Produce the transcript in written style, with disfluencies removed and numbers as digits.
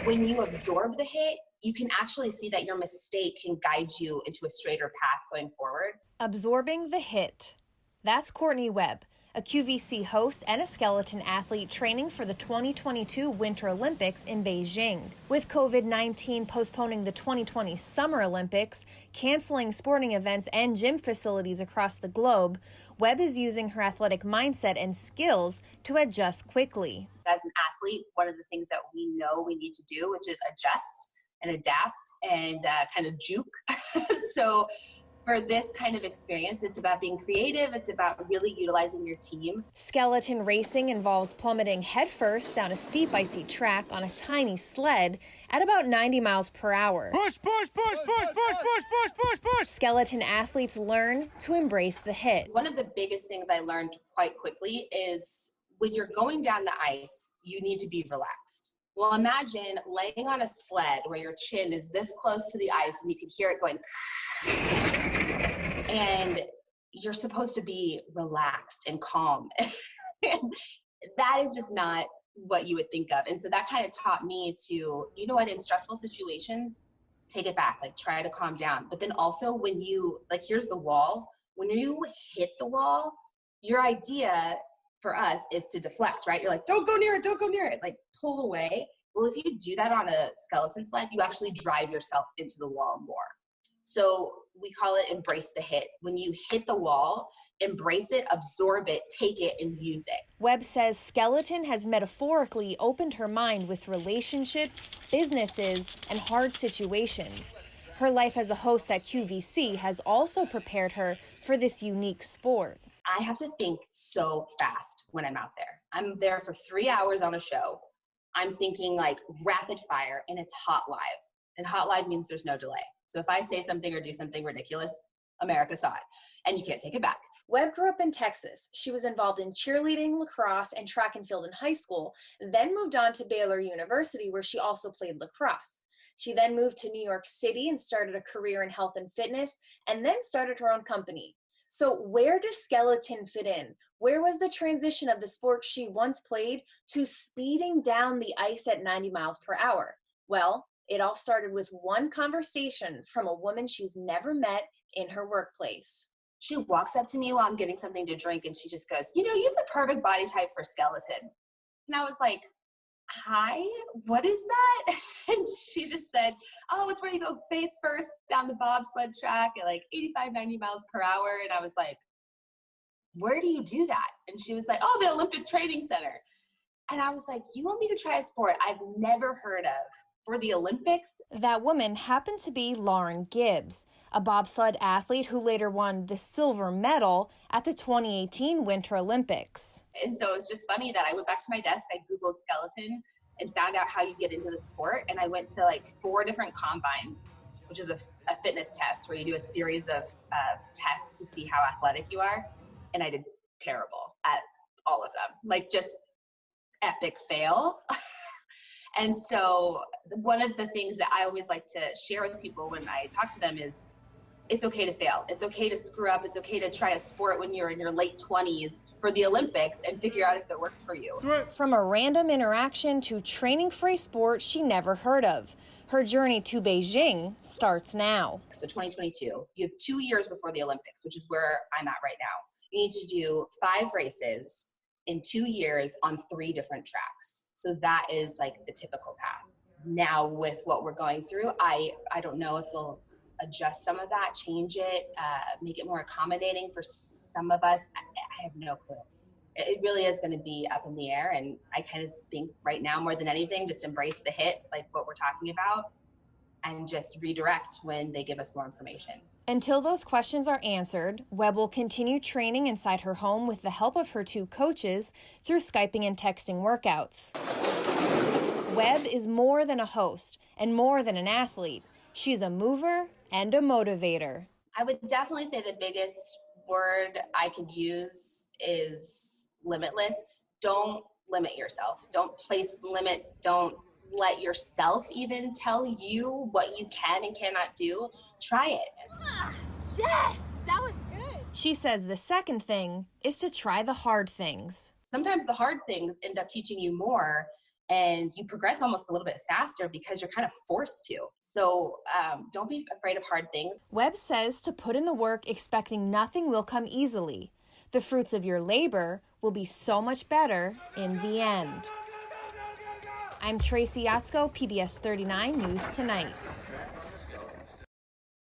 when you absorb the hit, you can actually see that your mistake can guide you into a straighter path going forward. Absorbing the hit. That's Courtney Webb, a QVC host and a skeleton athlete training for the 2022 Winter Olympics in Beijing. With COVID-19 postponing the 2020 Summer Olympics, canceling sporting events and gym facilities across the globe, Webb is using her athletic mindset and skills to adjust quickly. As an athlete, one of the things that we know we need to do, which is adjust and adapt and kind of juke. So for this kind of experience, it's about being creative. It's about really utilizing your team. Skeleton racing involves plummeting headfirst down a steep icy track on a tiny sled at about 90 miles per hour. Push, push, push, push, push, push, push, push, push. Skeleton athletes learn to embrace the hit. One of the biggest things I learned quite quickly is when you're going down the ice, you need to be relaxed. Well, imagine laying on a sled where your chin is this close to the ice and you can hear it going, and you're supposed to be relaxed and calm. And that is just not what you would think of. And so that kind of taught me to, you know what, in stressful situations, take it back, like try to calm down. But then also when you, like, here's the wall, when you hit the wall, your idea for us is to deflect, right? You're like, don't go near it, don't go near it, like pull away. Well, if you do that on a skeleton sled, you actually drive yourself into the wall more. So we call it embrace the hit. When you hit the wall, embrace it, absorb it, take it, and use it. Webb says skeleton has metaphorically opened her mind with relationships, businesses, and hard situations. Her life as a host at QVC has also prepared her for this unique sport. I have to think so fast when I'm out there. I'm there for 3 hours on a show. I'm thinking like rapid fire, and it's hot live. And hot live means there's no delay. So if I say something or do something ridiculous, America saw it, and you can't take it back. Webb grew up in Texas. She was involved in cheerleading, lacrosse, and track and field in high school, then moved on to Baylor University, where she also played lacrosse. She then moved to New York City and started a career in health and fitness, and then started her own company. So where does skeleton fit in? Where was the transition of the sport she once played to speeding down the ice at 90 miles per hour? Well, it all started with one conversation from a woman she's never met in her workplace. She walks up to me while I'm getting something to drink, and she just goes, you know, you have the perfect body type for skeleton. And I was like, hi, what is that? And she just said, oh, it's where you go face first down the bobsled track at like 85, 90 miles per hour. And I was like, where do you do that? And she was like, oh, the Olympic Training Center. And I was like, you want me to try a sport I've never heard of for the Olympics? That woman happened to be Lauren Gibbs, a bobsled athlete who later won the silver medal at the 2018 Winter Olympics. And so it's just funny that I went back to my desk, I Googled skeleton and found out how you get into the sport. And I went to like 4 different combines, which is a fitness test where you do a series of tests to see how athletic you are. And I did terrible at all of them, like just epic fail. And so one of the things that I always like to share with people when I talk to them is it's okay to fail. It's okay to screw up. It's okay to try a sport when you're in your late 20s for the Olympics and figure out if it works for you. From a random interaction to training for a sport she never heard of, her journey to Beijing starts now. So 2022, you have 2 years before the Olympics, which is where I'm at right now. You need to do 5 races in 2 years on 3 different tracks. So that is like the typical path. Now with what we're going through, I don't know if they'll adjust some of that, change it, make it more accommodating for some of us. I have no clue. It really is going to be up in the air. And I kind of think right now, more than anything, just embrace the hit, like what we're talking about, and just redirect when they give us more information. Until those questions are answered, Webb will continue training inside her home with the help of her 2 coaches through Skyping and texting workouts. Webb is more than a host and more than an athlete. She's a mover and a motivator. I would definitely say the biggest word I could use is limitless. Don't limit yourself. Don't place limits. Don't let yourself even tell you what you can and cannot do. Try it. Yes, that was good. She says the second thing is to try the hard things. Sometimes the hard things end up teaching you more and you progress almost a little bit faster because you're kind of forced to. So don't be afraid of hard things. Webb says to put in the work expecting nothing will come easily. The fruits of your labor will be so much better in the end. I'm Tracy Yatsko, PBS 39 News Tonight.